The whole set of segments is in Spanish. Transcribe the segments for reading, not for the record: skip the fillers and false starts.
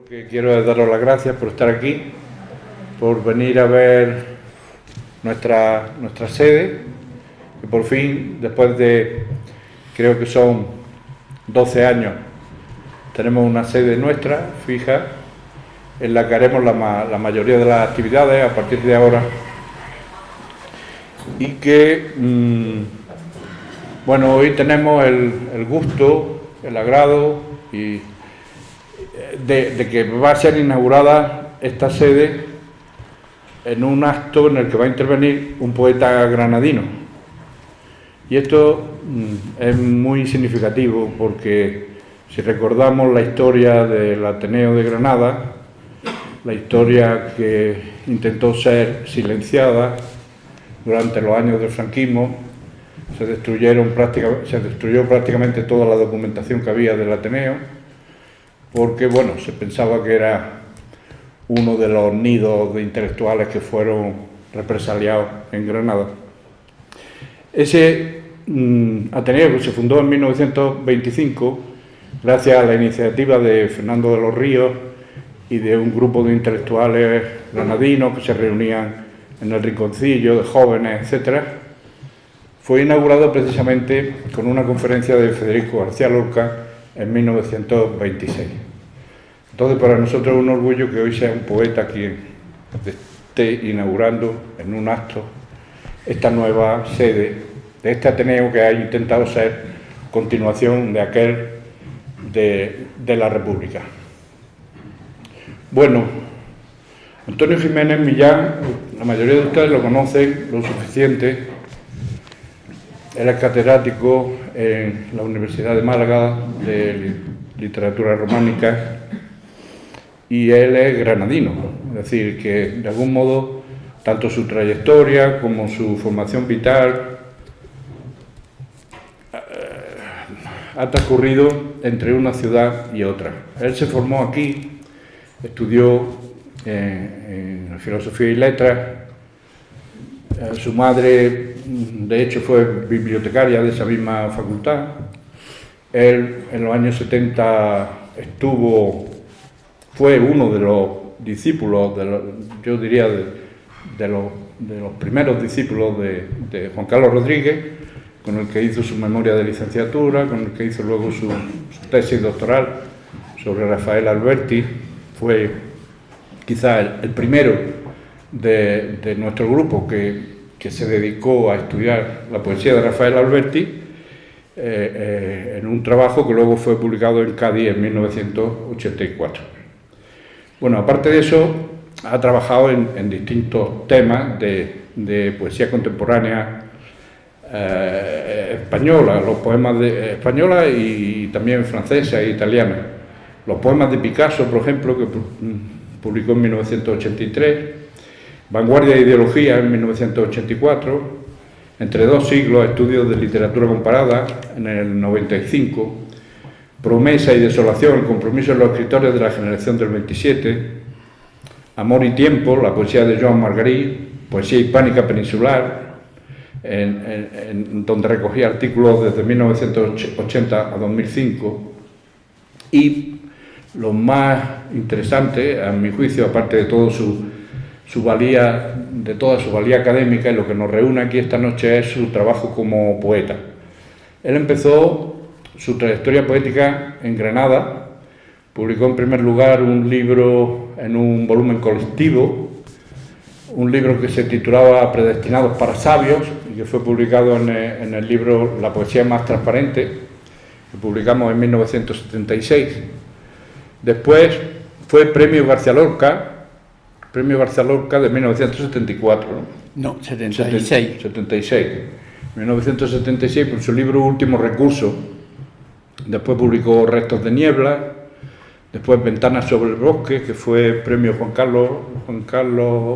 que quiero es daros las gracias por estar aquí, por venir a ver nuestra sede, que por fin, después de, creo que son 12 años, tenemos una sede nuestra, fija, en la que haremos la mayoría de las actividades a partir de ahora, y que, bueno, hoy tenemos el gusto, el agrado y de que va a ser inaugurada esta sede en un acto en el que va a intervenir un poeta granadino. Y esto es muy significativo porque si recordamos la historia del Ateneo de Granada, la historia que intentó ser silenciada durante los años del franquismo, se destruyó prácticamente toda la documentación que había del Ateneo, porque bueno, se pensaba que era uno de los nidos de intelectuales que fueron represaliados en Granada. Ese Ateneo, que se fundó en 1925, gracias a la iniciativa de Fernando de los Ríos y de un grupo de intelectuales granadinos que se reunían en el Rinconcillo, de jóvenes, etc., fue inaugurado precisamente con una conferencia de Federico García Lorca en 1926. Entonces, para nosotros es un orgullo que hoy sea un poeta quien esté inaugurando en un acto esta nueva sede de este Ateneo que ha intentado ser continuación de aquel de la República. Bueno, Antonio Jiménez Millán, la mayoría de ustedes lo conocen lo suficiente. Él es catedrático en la Universidad de Málaga de Literatura Románica y él es granadino, es decir, que de algún modo tanto su trayectoria como su formación vital ha transcurrido entre una ciudad y otra. Él se formó aquí, estudió en Filosofía y Letras. Su madre, de hecho, fue bibliotecaria de esa misma facultad. Él, en los años 70, fue uno de los discípulos, yo diría, de los primeros discípulos de Juan Carlos Rodríguez, con el que hizo su memoria de licenciatura, con el que hizo luego su tesis doctoral sobre Rafael Alberti. Fue quizá el primero de nuestro grupo que se dedicó a estudiar la poesía de Rafael Alberti en un trabajo que luego fue publicado en Cádiz en 1984. Bueno, aparte de eso, ha trabajado en distintos temas de poesía contemporánea española, los poemas española y también francesa e italiana. Los poemas de Picasso, por ejemplo, que publicó en 1983, Vanguardia e Ideología en 1984, Entre dos siglos, Estudios de literatura comparada en el 95, Promesa y desolación, el compromiso de los escritores de la generación del 27, Amor y tiempo, la poesía de Joan Margarit, poesía hispánica peninsular, en donde recogía artículos desde 1980 a 2005, y lo más interesante, a mi juicio, aparte de todo toda su valía académica, y lo que nos reúne aquí esta noche es su trabajo como poeta. Él empezó su trayectoria poética en Granada, publicó en primer lugar un libro en un volumen colectivo, un libro que se titulaba Predestinados para sabios, y que fue publicado en el libro La poesía más transparente, que publicamos en 1976. Después fue Premio García Lorca de 1974. No, 76. 76. 1976 por su libro Último Recurso. Después publicó Restos de niebla. Después Ventanas sobre el bosque, que fue Premio Juan Carlos,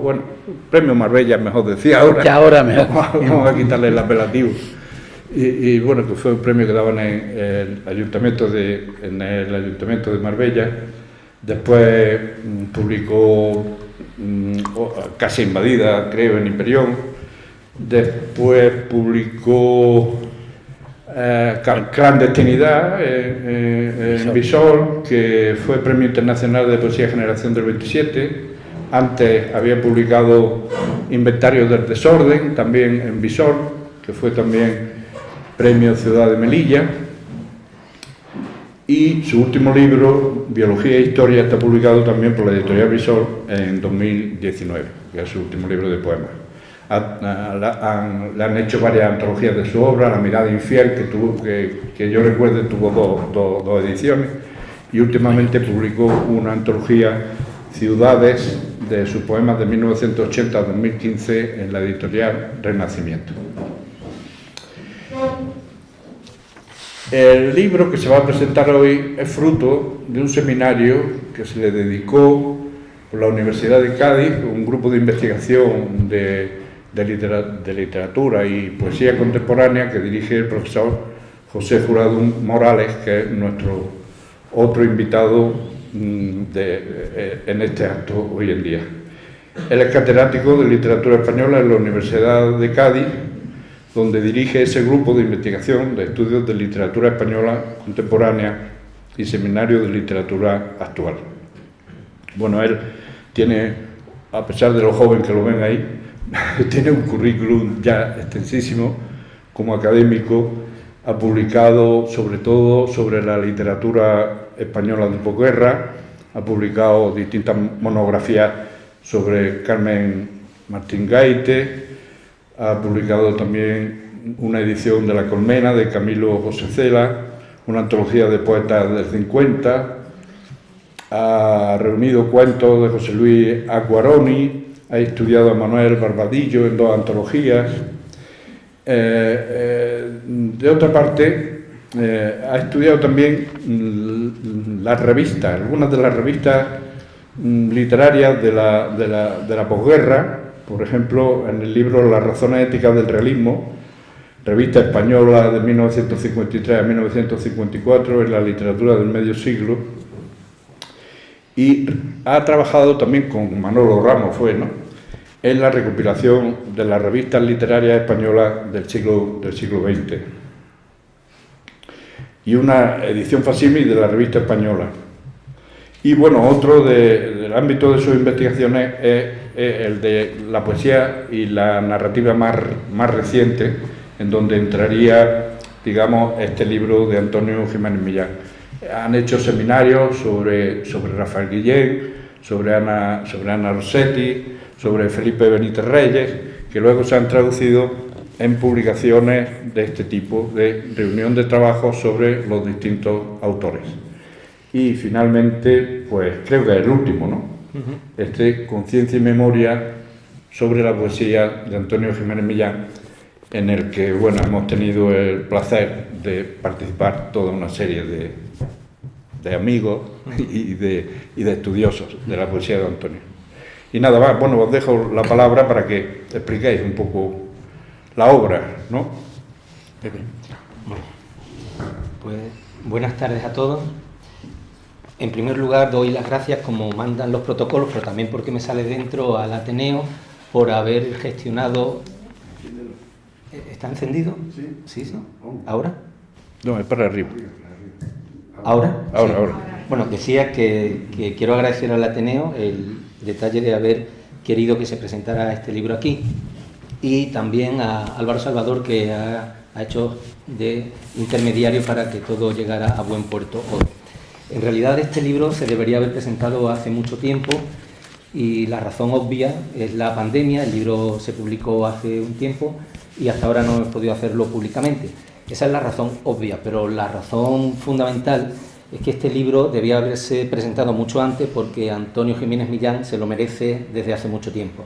bueno, Premio Marbella, mejor decía ahora. Ya ahora mejor. Vamos a quitarle el apelativo. Y bueno, que fue un premio que daban en el Ayuntamiento de Marbella. Después publicó Casa invadida, creo, en Imperión. Después publicó Clandestinidad en Bisol, que fue Premio Internacional de Poesía Generación del 27. Antes había publicado Inventario del Desorden, también en Bisol, que fue también Premio Ciudad de Melilla. Y su último libro, Biología e Historia, está publicado también por la editorial Bisol en 2019, que es su último libro de poemas. Le han hecho varias antologías de su obra. La mirada infiel, que yo recuerde, tuvo dos ediciones, y últimamente publicó una antología, Ciudades, de sus poemas de 1980 a 2015 en la editorial Renacimiento. El libro que se va a presentar hoy es fruto de un seminario que se le dedicó por la Universidad de Cádiz, un grupo de investigación de literatura y poesía contemporánea que dirige el profesor José Jurado Morales, que es nuestro otro invitado en este acto hoy en día. Él es catedrático de literatura española en la Universidad de Cádiz, donde dirige ese grupo de investigación de estudios de literatura española contemporánea y seminario de literatura actual. Bueno, él tiene, a pesar de lo joven que lo ven ahí, tiene un currículum ya extensísimo como académico. Ha publicado sobre todo sobre la literatura española de posguerra, ha publicado distintas monografías sobre Carmen Martín Gaite, ha publicado también una edición de La Colmena de Camilo José Cela, una antología de poetas del 50, ha reunido cuentos de José Luis Acquaroni, ha estudiado a Manuel Barbadillo en 2 antologías. De otra parte, ha estudiado también las revistas, algunas de las revistas literarias de la posguerra. Por ejemplo, en el libro Las razones éticas del realismo, revista española de 1953 a 1954 en la literatura del medio siglo, y ha trabajado también con Manolo Ramos, en la recopilación de las revistas literarias españolas del siglo XX y una edición facsímil de la revista española. Y bueno, otro del ámbito de sus investigaciones es el de la poesía y la narrativa más reciente, en donde entraría, digamos, este libro de Antonio Jiménez Millán. Han hecho seminarios sobre Rafael Guillén, sobre Ana Rossetti, sobre Felipe Benítez Reyes, que luego se han traducido en publicaciones de este tipo, de reunión de trabajo sobre los distintos autores. Y finalmente, pues creo que es el último, ¿no? Conciencia y memoria sobre la poesía de Antonio Jiménez Millán, en el que, bueno, hemos tenido el placer de participar toda una serie de amigos y de estudiosos de la poesía de Antonio. Y nada más, bueno, os dejo la palabra para que expliquéis un poco la obra, ¿no? Bueno, pues buenas tardes a todos. En primer lugar, doy las gracias, como mandan los protocolos, pero también porque me sale dentro, al Ateneo, por haber gestionado... ¿Está encendido? Sí. ¿Sí? ¿Ahora? No, es para arriba. ¿Ahora? Ahora, sí. ahora. Bueno, decía que quiero agradecer al Ateneo el detalle de haber querido que se presentara este libro aquí, y también a Álvaro Salvador, que ha hecho de intermediario para que todo llegara a buen puerto hoy. En realidad este libro se debería haber presentado hace mucho tiempo, y la razón obvia es la pandemia. El libro se publicó hace un tiempo y hasta ahora no hemos podido hacerlo públicamente. Esa es la razón obvia, pero la razón fundamental es que este libro debía haberse presentado mucho antes, porque Antonio Jiménez Millán se lo merece desde hace mucho tiempo.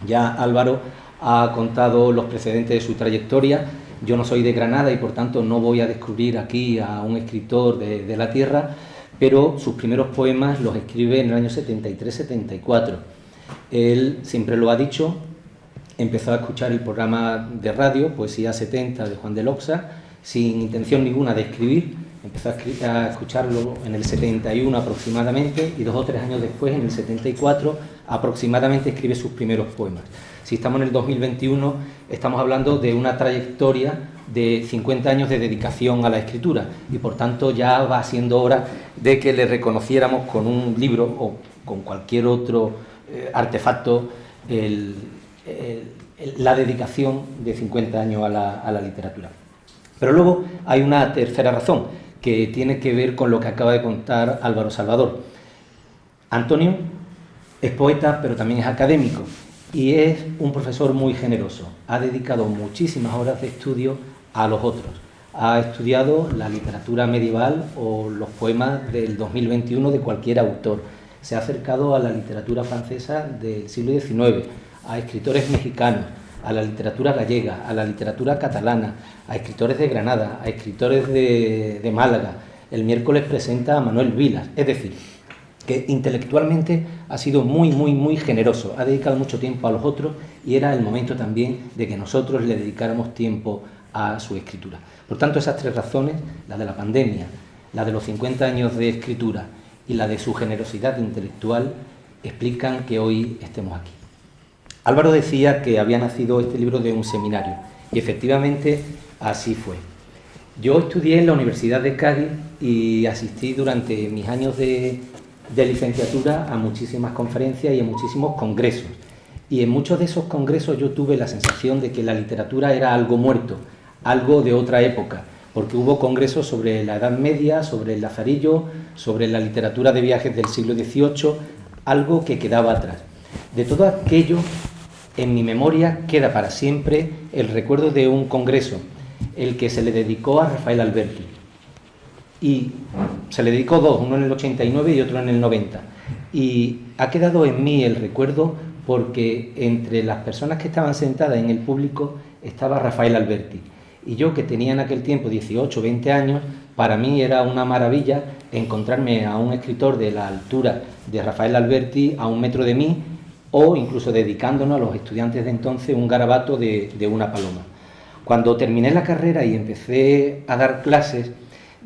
Ya Álvaro ha contado los precedentes de su trayectoria. Yo no soy de Granada y por tanto no voy a descubrir aquí a un escritor de la tierra, pero sus primeros poemas los escribe en el año 73-74. Él siempre lo ha dicho, empezó a escuchar el programa de radio Poesía 70 de Juan de Loxa sin intención ninguna de escribir. Empezó a escucharlo en el 71 aproximadamente, y 2 o 3 años después, en el 74 aproximadamente, escribe sus primeros poemas. Si estamos en el 2021, estamos hablando de una trayectoria de 50 años de dedicación a la escritura, y por tanto ya va siendo hora de que le reconociéramos con un libro o con cualquier otro artefacto la dedicación de 50 años a la literatura. Pero luego hay una tercera razón que tiene que ver con lo que acaba de contar Álvaro Salvador. Antonio es poeta, pero también es académico y es un profesor muy generoso. Ha dedicado muchísimas horas de estudio a los otros. Ha estudiado la literatura medieval o los poemas del 2021 de cualquier autor. Se ha acercado a la literatura francesa del siglo XIX, a escritores mexicanos, a la literatura gallega, a la literatura catalana, a escritores de Granada, a escritores de Málaga. El miércoles presenta a Manuel Vilas. Es decir, que intelectualmente ha sido muy generoso, ha dedicado mucho tiempo a los otros y era el momento también de que nosotros le dedicáramos tiempo a su escritura. Por tanto, esas tres razones, la de la pandemia, la de los 50 años de escritura y la de su generosidad intelectual, explican que hoy estemos aquí. Álvaro decía que había nacido este libro de un seminario y efectivamente así fue. Yo estudié en la Universidad de Cádiz y asistí durante mis años de licenciatura a muchísimas conferencias y a muchísimos congresos. Y en muchos de esos congresos yo tuve la sensación de que la literatura era algo muerto, algo de otra época, porque hubo congresos sobre la Edad Media, sobre el Lazarillo, sobre la literatura de viajes del siglo XVIII, algo que quedaba atrás. De todo aquello, en mi memoria queda para siempre el recuerdo de un congreso, el que se le dedicó a Rafael Alberti. Y se le dedicó dos, uno en el 89 y otro en el 90. Y ha quedado en mí el recuerdo porque entre las personas que estaban sentadas en el público estaba Rafael Alberti. Y yo, que tenía en aquel tiempo 18 o 20 años, para mí era una maravilla encontrarme a un escritor de la altura de Rafael Alberti a 1 metro de mí, o incluso dedicándonos a los estudiantes de entonces un garabato de una paloma. Cuando terminé la carrera y empecé a dar clases,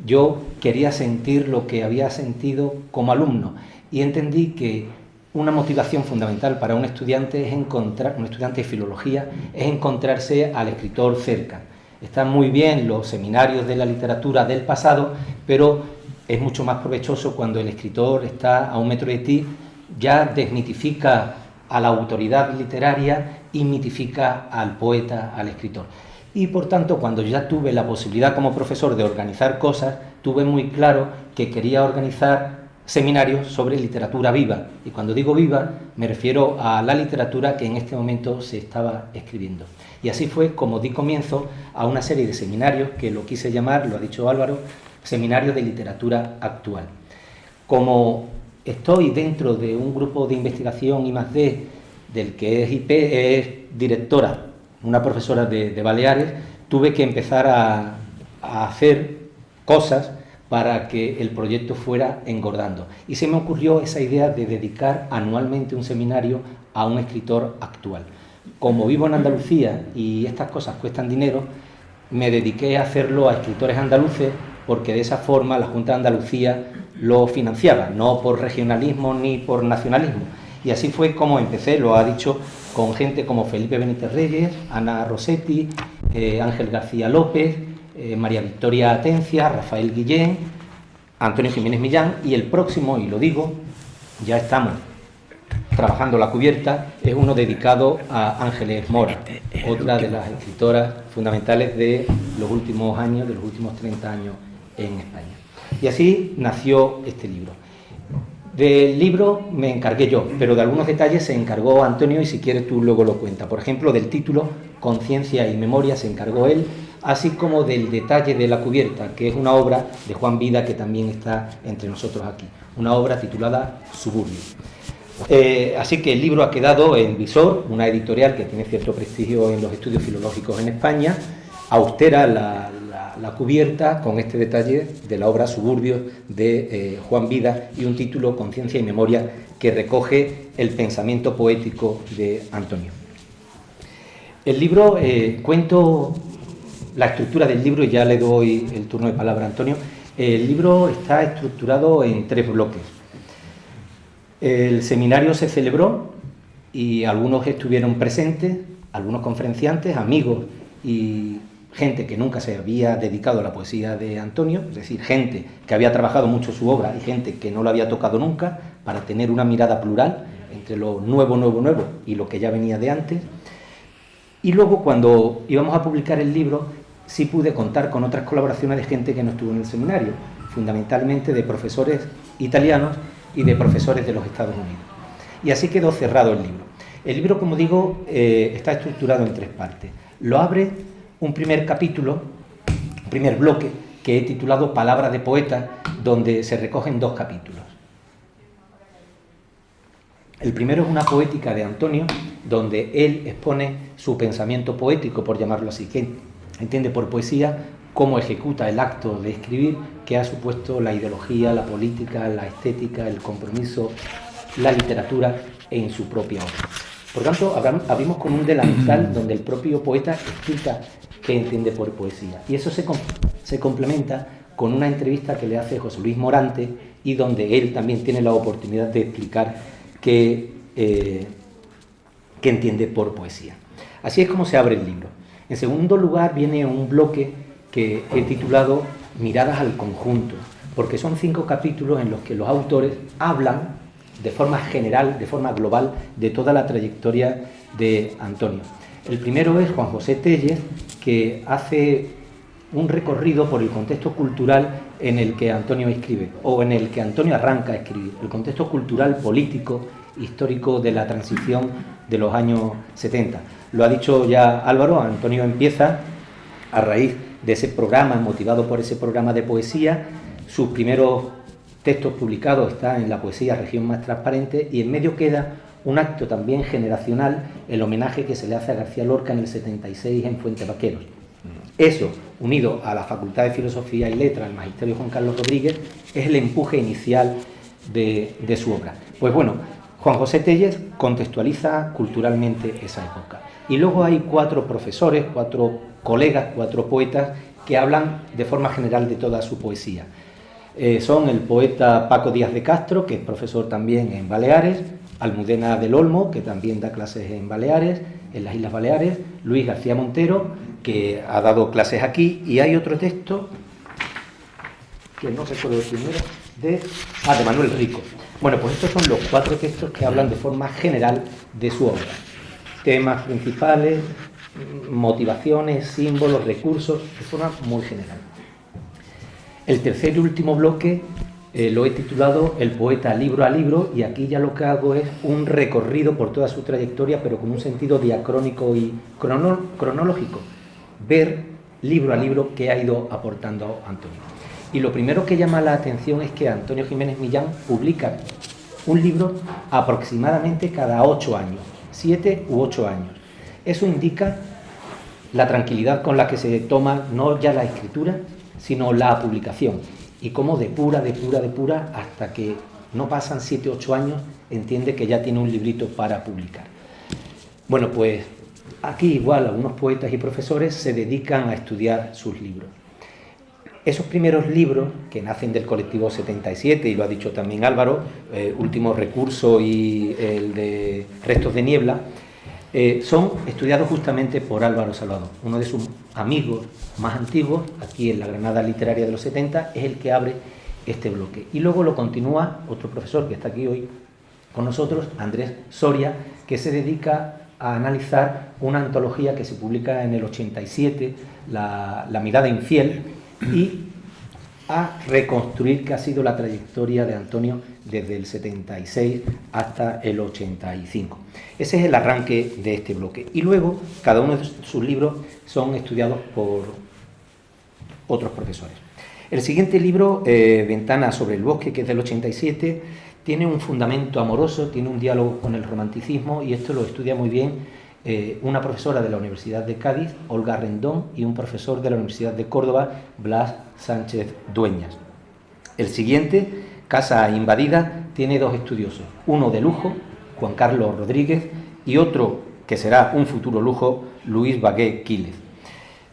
yo quería sentir lo que había sentido como alumno y entendí que una motivación fundamental para un estudiante de filología, es encontrarse al escritor cerca. Están muy bien los seminarios de la literatura del pasado, pero es mucho más provechoso cuando el escritor está a 1 metro de ti, ya desmitifica a la autoridad literaria y mitifica al poeta, al escritor. Y por tanto, cuando ya tuve la posibilidad como profesor de organizar cosas, tuve muy claro que quería organizar seminarios sobre literatura viva. Y cuando digo viva, me refiero a la literatura que en este momento se estaba escribiendo. Y así fue como di comienzo a una serie de seminarios que lo quise llamar, lo ha dicho Álvaro, Seminarios de Literatura Actual. Como estoy dentro de un grupo de investigación I+D, del que es directora, una profesora de Baleares, tuve que empezar a hacer cosas para que el proyecto fuera engordando. Y se me ocurrió esa idea de dedicar anualmente un seminario a un escritor actual. Como vivo en Andalucía y estas cosas cuestan dinero, me dediqué a hacerlo a escritores andaluces, porque de esa forma la Junta de Andalucía lo financiaba, no por regionalismo ni por nacionalismo. Y así fue como empecé, lo ha dicho, con gente como Felipe Benítez Reyes, Ana Rossetti, Ángel García López, María Victoria Atencia, Rafael Guillén, Antonio Jiménez Millán, y el próximo, y lo digo, ya estamos trabajando la cubierta, es uno dedicado a Ángeles Mora, otra de las escritoras fundamentales de los últimos años, de los últimos 30 años en España. Y así nació este libro. Del libro me encargué yo, pero de algunos detalles se encargó Antonio, y si quieres tú luego lo cuentas. Por ejemplo, del título, Conciencia y Memoria, se encargó él, así como del detalle de la cubierta, que es una obra de Juan Vida, que también está entre nosotros aquí, una obra titulada Suburbio. Así que el libro ha quedado en Visor, una editorial que tiene cierto prestigio en los estudios filológicos en España, austera la cubierta con este detalle de la obra Suburbios de Juan Vida y un título, Conciencia y Memoria, que recoge el pensamiento poético de Antonio. El libro, cuento la estructura del libro y ya le doy el turno de palabra a Antonio. El libro está estructurado en 3 bloques. El seminario se celebró y algunos estuvieron presentes, algunos conferenciantes, amigos y gente que nunca se había dedicado a la poesía de Antonio, es decir, gente que había trabajado mucho su obra y gente que no la había tocado nunca, para tener una mirada plural entre lo nuevo y lo que ya venía de antes. Y luego, cuando íbamos a publicar el libro, sí pude contar con otras colaboraciones de gente que no estuvo en el seminario, fundamentalmente de profesores italianos y de profesores de los Estados Unidos. Y así quedó cerrado el libro. El libro, como digo, está estructurado en 3 partes. Lo abre un primer capítulo, un primer bloque, que he titulado Palabra de poeta, donde se recogen 2 capítulos. El primero es una poética de Antonio, donde él expone su pensamiento poético, por llamarlo así, que entiende por poesía cómo ejecuta el acto de escribir, que ha supuesto la ideología, la política, la estética, el compromiso, la literatura en su propia obra. Por tanto, abrimos con un delantal donde el propio poeta explica qué entiende por poesía. Y eso se complementa con una entrevista que le hace José Luis Morante y donde él también tiene la oportunidad de explicar qué entiende por poesía. Así es como se abre el libro. En segundo lugar viene un bloque que he titulado Miradas al conjunto, porque son 5 capítulos en los que los autores hablan de forma general, de forma global, de toda la trayectoria de Antonio. El primero es Juan José Tellez, que hace un recorrido por el contexto cultural en el que Antonio escribe, o en el que Antonio arranca a escribir, el contexto cultural, político, histórico de la transición de los años 70. Lo ha dicho ya Álvaro, Antonio empieza a raíz de ese programa, motivado por ese programa de poesía. Sus primeros textos publicados están en la poesía Región Más Transparente, y en medio queda un acto también generacional, el homenaje que se le hace a García Lorca en el 76 en Fuente Vaqueros. Eso, unido a la Facultad de Filosofía y Letras, el magisterio Juan Carlos Rodríguez, es el empuje inicial de su obra. Pues bueno, Juan José Tellez contextualiza culturalmente esa época. Y luego hay 4 profesores, 4 colegas, 4 poetas que hablan de forma general de toda su poesía. Son el poeta Paco Díaz de Castro, que es profesor también en Baleares, Almudena del Olmo, que también da clases en Baleares, en las Islas Baleares, Luis García Montero, que ha dado clases aquí, y hay otro texto, que no recuerdo el primero, de Manuel Rico. Bueno, pues estos son los 4 textos que hablan de forma general de su obra. Temas principales, motivaciones, símbolos, recursos, de forma muy general. El tercer y último bloque lo he titulado El poeta libro a libro, y aquí ya lo que hago es un recorrido por toda su trayectoria, pero con un sentido diacrónico y cronológico. Ver libro a libro qué ha ido aportando Antonio. Y lo primero que llama la atención es que Antonio Jiménez Millán publica un libro aproximadamente cada 8 años, 7 u 8 años. Eso indica la tranquilidad con la que se toma no ya la escritura, sino la publicación, y cómo depura, hasta que no pasan 7 u 8 años, entiende que ya tiene un librito para publicar. Bueno, pues aquí igual algunos poetas y profesores se dedican a estudiar sus libros. Esos primeros libros, que nacen del colectivo 77, y lo ha dicho también Álvaro, Último Recurso y el de Restos de Niebla, son estudiados justamente por Álvaro Salvador, uno de sus amigos más antiguos, aquí en la Granada literaria de los 70, es el que abre este bloque. Y luego lo continúa otro profesor que está aquí hoy con nosotros, Andrés Soria, que se dedica a analizar una antología que se publica en el 87, La mirada infiel, y a reconstruir qué ha sido la trayectoria de Antonio desde el 76 hasta el 85. Ese es el arranque de este bloque. Y luego, cada uno de sus libros son estudiados por otros profesores. El siguiente libro, Ventana sobre el bosque, que es del 87, tiene un fundamento amoroso, tiene un diálogo con el romanticismo, y esto lo estudia muy bien una profesora de la Universidad de Cádiz, Olga Rendón, y un profesor de la Universidad de Córdoba, Blas Sánchez Dueñas. El siguiente, Casa invadida, tiene 2 estudiosos, uno de lujo, Juan Carlos Rodríguez, y otro que será un futuro lujo, Luis Bagué Quílez.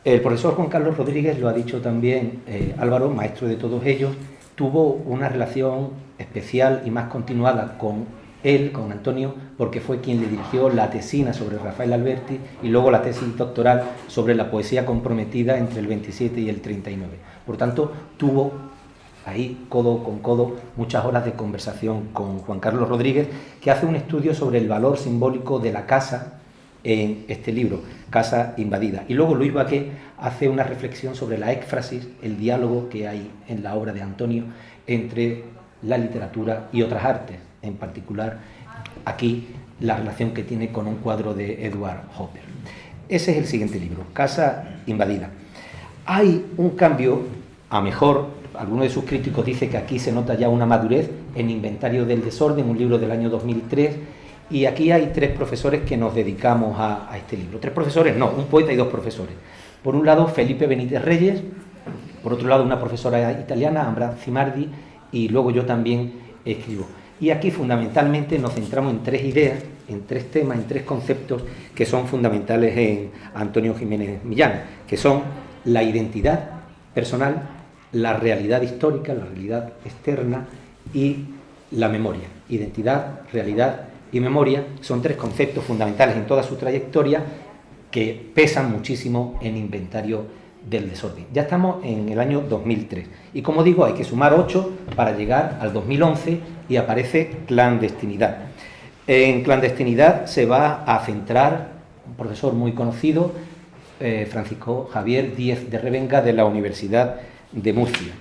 El profesor Juan Carlos Rodríguez, lo ha dicho también Álvaro, maestro de todos ellos, tuvo una relación especial y más continuada con él, con Antonio, porque fue quien le dirigió la tesina sobre Rafael Alberti y luego la tesis doctoral sobre la poesía comprometida entre el 27 y el 39. Por tanto, tuvo ahí, codo con codo, muchas horas de conversación con Juan Carlos Rodríguez, que hace un estudio sobre el valor simbólico de la casa en este libro, Casa Invadida. Y luego Luis Baqué hace una reflexión sobre la éfrasis, el diálogo que hay en la obra de Antonio entre la literatura y otras artes, en particular aquí la relación que tiene con un cuadro de Edward Hopper. Ese es el siguiente libro, Casa Invadida. Hay un cambio a mejor. Alguno de sus críticos dice que aquí se nota ya una madurez en Inventario del Desorden, un libro del año 2003, y aquí hay 3 profesores que nos dedicamos a este libro. 3 profesores, no, un poeta y 2 profesores. Por un lado, Felipe Benítez Reyes, por otro lado, una profesora italiana, Ambra Cimardi, y luego yo también escribo. Y aquí fundamentalmente nos centramos en 3 ideas, en 3 temas, en 3 conceptos que son fundamentales en Antonio Jiménez Millán, que son la identidad personal, la realidad histórica, la realidad externa y la memoria. Identidad, realidad y memoria son 3 conceptos fundamentales en toda su trayectoria que pesan muchísimo en Inventario del Desorden. Ya estamos en el año 2003 y, como digo, hay que sumar 8 para llegar al 2011 y aparece Clandestinidad. En Clandestinidad se va a centrar un profesor muy conocido, Francisco Javier Díez de Revenga, de la Universidad de Murcia.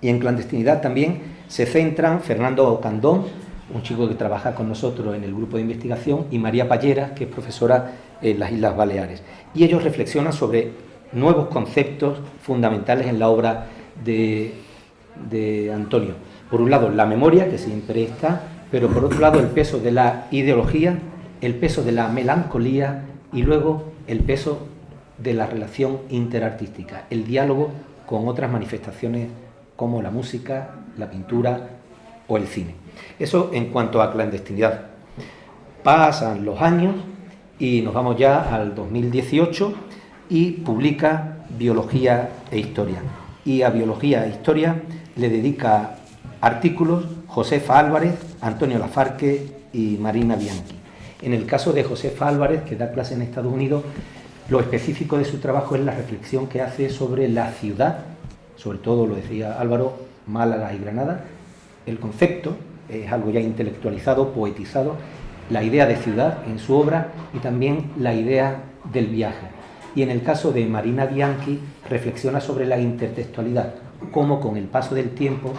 Y en Clandestinidad también se centran Fernando Candón, un chico que trabaja con nosotros en el grupo de investigación, y María Palleras, que es profesora en las Islas Baleares. Y ellos reflexionan sobre nuevos conceptos fundamentales en la obra de Antonio. Por un lado, la memoria, que siempre está, pero por otro lado, el peso de la ideología, el peso de la melancolía y luego el peso de la relación interartística, el diálogo con otras manifestaciones como la música, la pintura o el cine. Eso en cuanto a Clandestinidad. Pasan los años y nos vamos ya al 2018 y publica Biología e Historia. Y a Biología e Historia le dedica artículos Josefa Álvarez, Antonio Lafarque y Marina Bianchi. En el caso de Josefa Álvarez, que da clase en Estados Unidos, lo específico de su trabajo es la reflexión que hace sobre la ciudad, sobre todo, lo decía Álvaro, Málaga y Granada. El concepto es algo ya intelectualizado, poetizado, la idea de ciudad en su obra y también la idea del viaje. Y en el caso de Marina Bianchi reflexiona sobre la intertextualidad, cómo con el paso del tiempo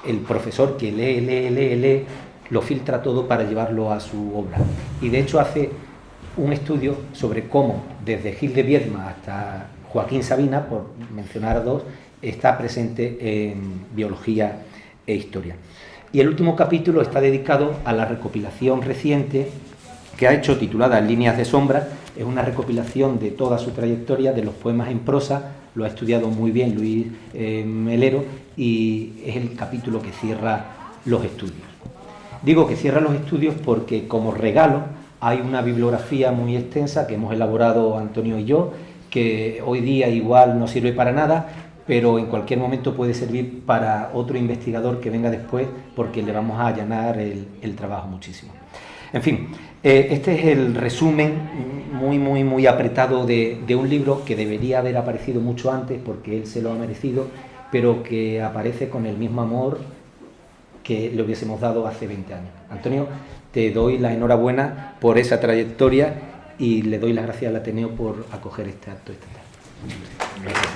el profesor que lee, lo filtra todo para llevarlo a su obra. Y de hecho hace un estudio sobre cómo desde Gil de Viedma hasta Joaquín Sabina, por mencionar 2, está presente en Biología e Historia. Y el último capítulo está dedicado a la recopilación reciente que ha hecho, titulada Líneas de sombra. Es una recopilación de toda su trayectoria, de los poemas en prosa. Lo ha estudiado muy bien Luis Melero y es el capítulo que cierra los estudios. Digo que cierra los estudios porque, como regalo, hay una bibliografía muy extensa que hemos elaborado Antonio y yo, que hoy día igual no sirve para nada, pero en cualquier momento puede servir para otro investigador que venga después, porque le vamos a allanar el trabajo muchísimo. En fin, este es el resumen muy apretado de un libro que debería haber aparecido mucho antes, porque él se lo ha merecido, pero que aparece con el mismo amor que le hubiésemos dado hace 20 años. Antonio, te doy la enhorabuena por esa trayectoria y le doy las gracias al Ateneo por acoger este acto esta tarde. Gracias.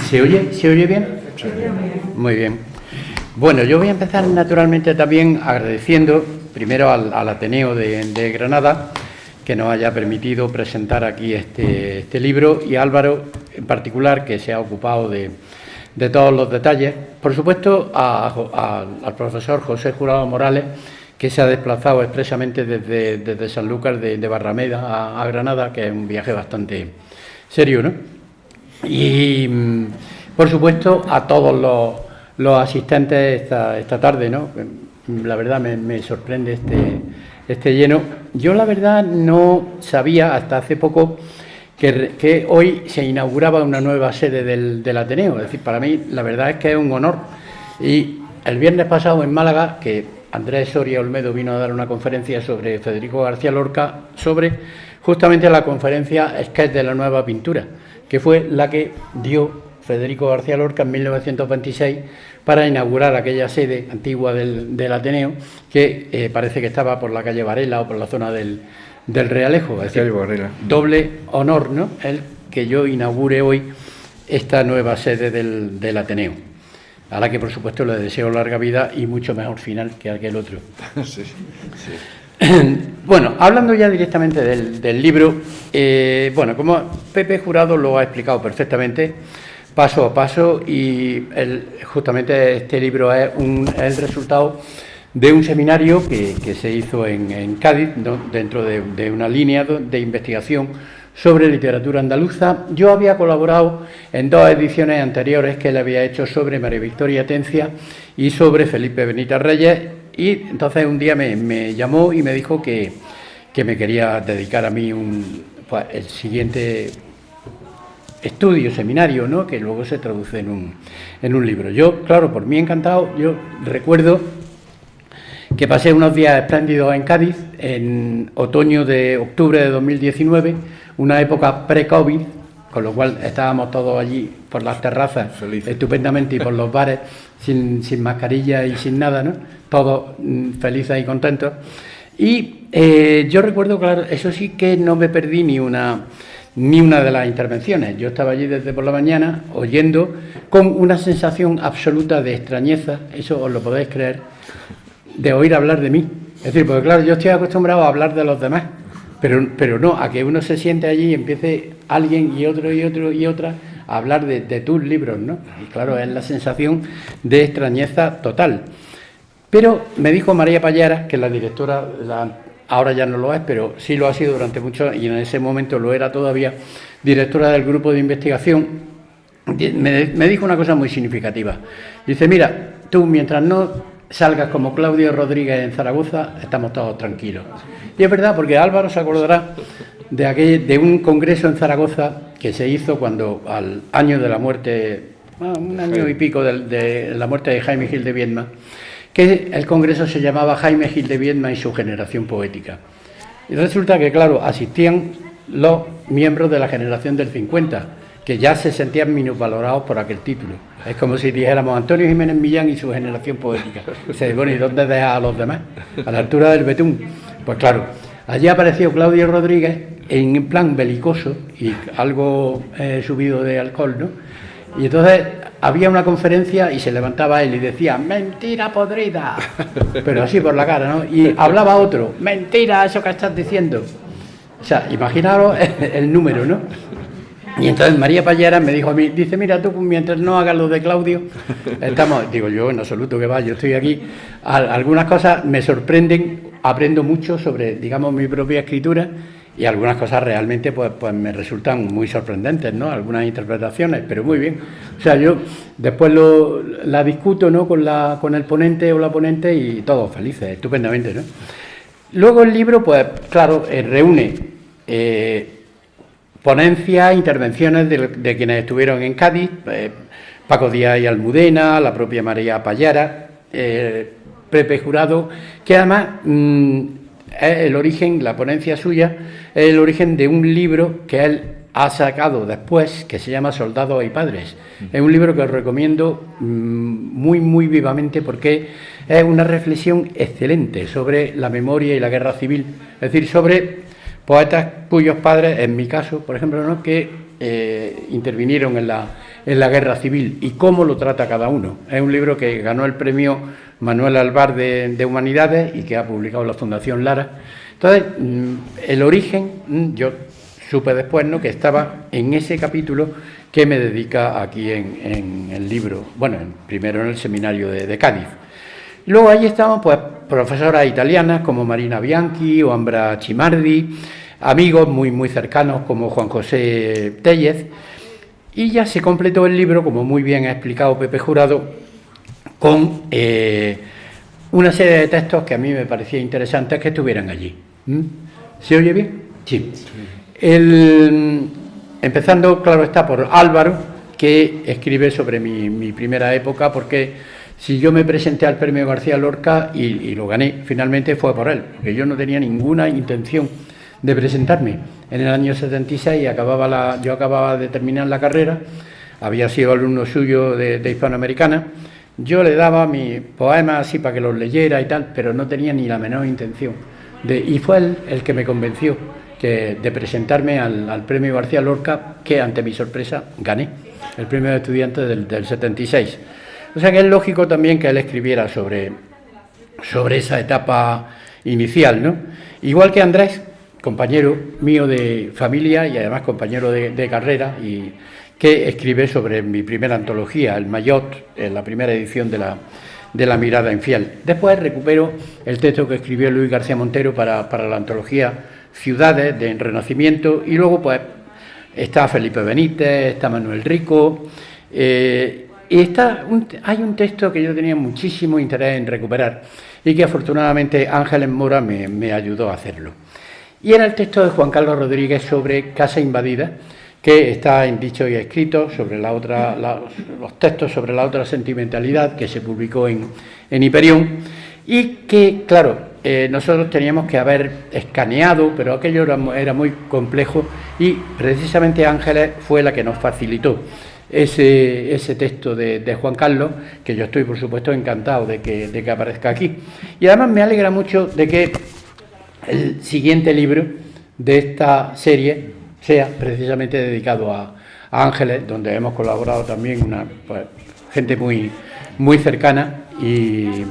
¿Se oye bien? Muy bien. Bueno, yo voy a empezar naturalmente también agradeciendo primero al Ateneo de Granada que nos haya permitido presentar aquí este libro, y a Álvaro en particular, que se ha ocupado de todos los detalles. Por supuesto, al profesor José Jurado Morales, que se ha desplazado expresamente desde Sanlúcar de Barrameda a Granada, que es un viaje bastante serio, ¿no? Y, por supuesto, a todos los asistentes esta tarde, ¿no? La verdad me sorprende este lleno. Yo, la verdad, no sabía hasta hace poco que hoy se inauguraba una nueva sede del Ateneo. Es decir, para mí la verdad es que es un honor. Y el viernes pasado en Málaga, que Andrés Soria Olmedo vino a dar una conferencia sobre Federico García Lorca, sobre justamente la conferencia Sketch de la nueva pintura, que fue la que dio Federico García Lorca en 1926 para inaugurar aquella sede antigua del Ateneo, que parece que estaba por la calle Varela o por la zona del Realejo. Es decir, doble honor, ¿no?, el que yo inaugure hoy esta nueva sede del Ateneo, a la que por supuesto le deseo larga vida y mucho mejor final que aquel otro. Sí, sí. Bueno, hablando ya directamente del libro, bueno, como Pepe Jurado lo ha explicado perfectamente, paso a paso, y justamente este libro es el resultado de un seminario que se hizo en Cádiz, ¿no?, dentro de una línea de investigación sobre literatura andaluza. Yo había colaborado en 2 ediciones anteriores que él había hecho sobre María Victoria Atencia y sobre Felipe Benítez Reyes, y entonces un día me llamó y me dijo que me quería dedicar a mí el siguiente estudio, seminario, ¿no?, que luego se traduce en un libro. Yo, claro, por mí encantado. Yo recuerdo que pasé unos días espléndidos en Cádiz en octubre de 2019, una época pre-COVID, con lo cual estábamos todos allí por las terrazas, felices, estupendamente, y por los bares sin mascarilla y sin nada, ¿no?, todos felices y contentos. Y yo recuerdo, claro, eso sí, que no me perdí ni una de las intervenciones. Yo estaba allí desde por la mañana oyendo, con una sensación absoluta de extrañeza, eso os lo podéis creer, de oír hablar de mí. Es decir, porque claro, yo estoy acostumbrado a hablar de los demás, pero no, a que uno se siente allí y empiece alguien y otro y otro y otra a hablar de tus libros, ¿no? Y claro, es la sensación de extrañeza total. Pero me dijo María Pallera, que es la directora, ahora ya no lo es, pero sí lo ha sido durante mucho, y en ese momento lo era todavía, directora del grupo de investigación, me dijo una cosa muy significativa. Dice, mira, tú mientras no salgas como Claudio Rodríguez en Zaragoza, estamos todos tranquilos. Y es verdad, porque Álvaro se acordará de un congreso en Zaragoza que se hizo cuando, al año de la muerte, un año y pico de la muerte de Jaime Gil de Viedma, que el congreso se llamaba Jaime Gil de Viedma y su generación poética. Y resulta que, claro, asistían los miembros de la generación del 50, que ya se sentían minusvalorados por aquel título. Es como si dijéramos Antonio Jiménez Millán y su generación poética. Bueno, ¿y dónde deja a los demás? A la altura del betún. Pues claro, allí apareció Claudio Rodríguez en plan belicoso y algo subido de alcohol, ¿no? Y entonces había una conferencia y se levantaba él y decía, mentira podrida, pero así por la cara, ¿no? Y hablaba otro, mentira eso que estás diciendo. O sea, imaginaros el número, ¿no? Y entonces María Pallera me dijo a mí, dice, mira, tú mientras no hagas lo de Claudio, estamos, digo yo, en absoluto que va, yo estoy aquí, algunas cosas me sorprenden, aprendo mucho sobre, digamos, mi propia escritura, y algunas cosas realmente pues me resultan muy sorprendentes, ¿no?, algunas interpretaciones, pero muy bien. O sea, yo después la discuto, ¿no?, con el ponente o la ponente, y todos felices, estupendamente, ¿no? Luego el libro, pues claro, reúne ponencias, intervenciones de quienes estuvieron en Cádiz, Paco Díaz y Almudena, la propia María Pallera, Pepe Jurado, que además es el origen, la ponencia suya, es el origen de un libro que él ha sacado después, que se llama Soldados y Padres. Es un libro que os recomiendo muy, muy vivamente, porque es una reflexión excelente sobre la memoria y la guerra civil, es decir, sobre poetas cuyos padres, en mi caso, por ejemplo, ¿no?, que intervinieron en la guerra civil y cómo lo trata cada uno. Es un libro que ganó el premio Manuel Alvar de Humanidades y que ha publicado la Fundación Lara. Entonces, el origen, yo supe después, ¿no?, que estaba en ese capítulo que me dedica aquí en el libro, bueno, primero en el seminario de Cádiz. Luego ahí estaban pues profesoras italianas como Marina Bianchi o Ambra Chimardi, amigos muy, muy cercanos como Juan José Tellez, y ya se completó el libro, como muy bien ha explicado Pepe Jurado, con una serie de textos que a mí me parecía interesantes que estuvieran allí. ¿Se oye bien? Sí. empezando, claro está, por Álvaro, que escribe sobre mi primera época, porque si yo me presenté al premio García Lorca y lo gané, finalmente fue por él, porque yo no tenía ninguna intención de presentarme. En el año 76 yo acababa de terminar la carrera, había sido alumno suyo de Hispanoamericana, yo le daba mis poemas así para que los leyera y tal, pero no tenía ni la menor intención. Y fue él el que me convenció de presentarme al premio García Lorca, que ante mi sorpresa gané, el premio de estudiantes del 76. O sea que es lógico también que él escribiera sobre esa etapa inicial, ¿no? Igual que Andrés, compañero mío de familia y además compañero de carrera, y que escribe sobre mi primera antología, El Maillot, en la primera edición de la Mirada Infiel. Después recupero el texto que escribió Luis García Montero para la antología Ciudades de Renacimiento, y luego pues está Felipe Benítez, está Manuel Rico, y hay un texto que yo tenía muchísimo interés en recuperar y que afortunadamente Ángeles Mora me ayudó a hacerlo. Y era el texto de Juan Carlos Rodríguez sobre Casa Invadida, que está en Dicho y Escrito, sobre los textos sobre la otra sentimentalidad, que se publicó en Hiperión, y que, claro, nosotros teníamos que haber escaneado, pero aquello era muy complejo, y precisamente Ángeles fue la que nos facilitó ese texto de Juan Carlos, que yo estoy, por supuesto, encantado de que aparezca aquí. Y además me alegra mucho de que el siguiente libro de esta serie sea precisamente dedicado a Ángeles, donde hemos colaborado también gente muy cercana, y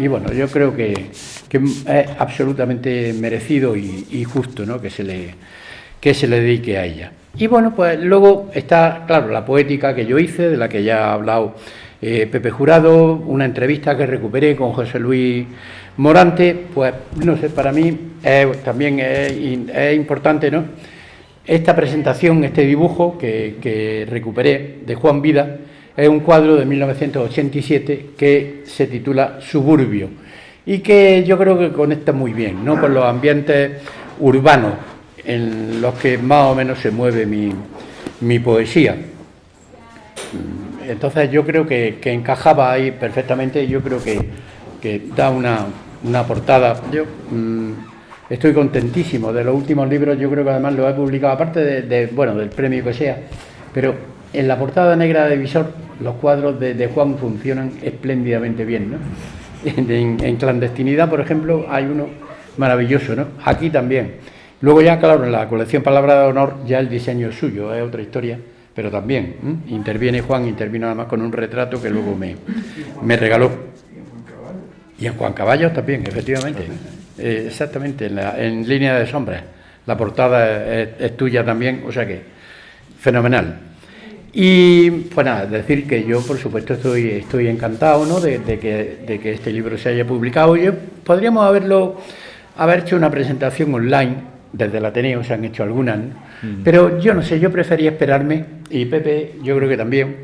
bueno, yo creo que es absolutamente merecido y justo, ¿no?, que se le dedique a ella. Y bueno, pues luego está, claro, la poética que yo hice, de la que ya ha hablado Pepe Jurado, una entrevista que recuperé con José Luis Morante. Pues no sé, para mí también es importante, ¿no?, esta presentación, este dibujo que recuperé de Juan Vida. Es un cuadro de 1987 que se titula Suburbio, y que yo creo que conecta muy bien, ¿no?, con los ambientes urbanos en los que más o menos se mueve mi poesía. Entonces yo creo que encajaba ahí perfectamente, y yo creo que da una portada. Yo estoy contentísimo de los últimos libros, yo creo que además los he publicado, aparte del premio que sea, pero en la portada negra de Visor los cuadros de Juan funcionan espléndidamente bien, ¿no? En Clandestinidad, por ejemplo, hay uno maravilloso, ¿no? Aquí también. Luego ya, claro, en la colección Palabra de Honor ya el diseño es suyo, es otra historia, pero también intervino además con un retrato que luego me regaló. Y en Juan Caballos también, efectivamente, exactamente, en Línea de Sombras. La portada es tuya también, o sea que fenomenal. Y pues nada, decir que yo, por supuesto, estoy encantado, ¿no?, de que este libro se haya publicado. Podríamos haber hecho una presentación online desde el Ateneo, se han hecho algunas, ¿no? Pero yo no sé, yo prefería esperarme, y Pepe yo creo que también,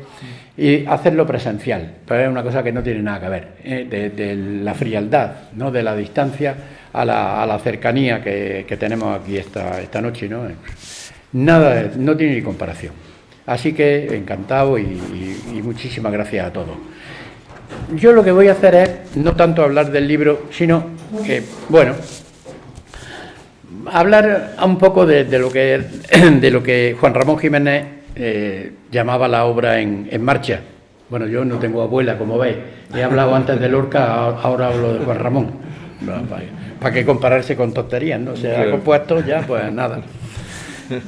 y hacerlo presencial, pero es una cosa que no tiene nada que ver, de la frialdad, ¿no?, de la distancia a la cercanía que tenemos aquí esta noche, ¿no? Nada, no tiene ni comparación. Así que encantado y muchísimas gracias a todos. Yo lo que voy a hacer es no tanto hablar del libro, sino que, bueno, hablar un poco de lo que Juan Ramón Jiménez llamaba la obra en marcha. Bueno, yo no tengo abuela, como veis. He hablado antes de Lorca, ahora hablo de Juan Ramón. ¿Para qué compararse con tonterías, no? Se ha compuesto ya, pues nada.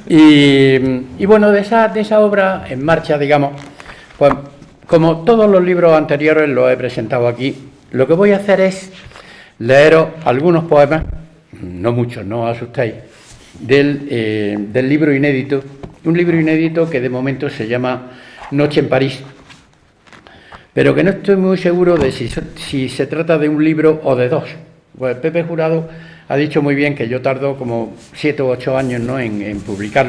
Y bueno, de esa obra en marcha, digamos, pues como todos los libros anteriores los he presentado aquí, lo que voy a hacer es leeros algunos poemas, no muchos, no os asustéis, del libro inédito, un libro inédito que de momento se llama Noche en París, pero que no estoy muy seguro de si se trata de un libro o de dos. Pues Pepe Jurado ha dicho muy bien que yo tardo como 7 u 8 años, ¿no?, en publicar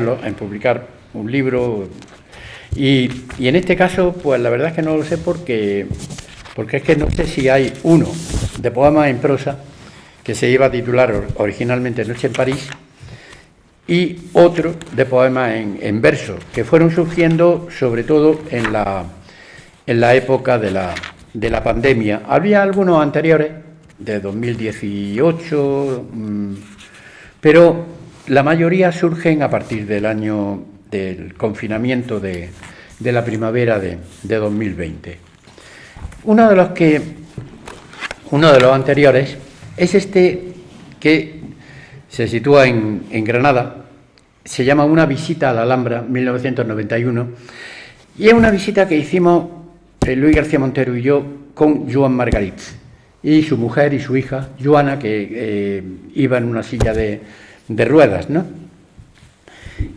un libro, y en este caso, pues la verdad es que no lo sé porque es que no sé si hay uno de poemas en prosa que se iba a titular originalmente Noche en París, y otro de poemas en verso, que fueron surgiendo sobre todo en la época de la pandemia. Había algunos anteriores, de 2018, pero la mayoría surgen a partir del año del confinamiento de la primavera de 2020. Uno de los anteriores es este, que se sitúa en Granada, se llama Una visita a la Alhambra, 1991, y es una visita que hicimos Luis García Montero y yo con Joan Margarit, y su mujer y su hija, Joana, que iba en una silla de ruedas, ¿no?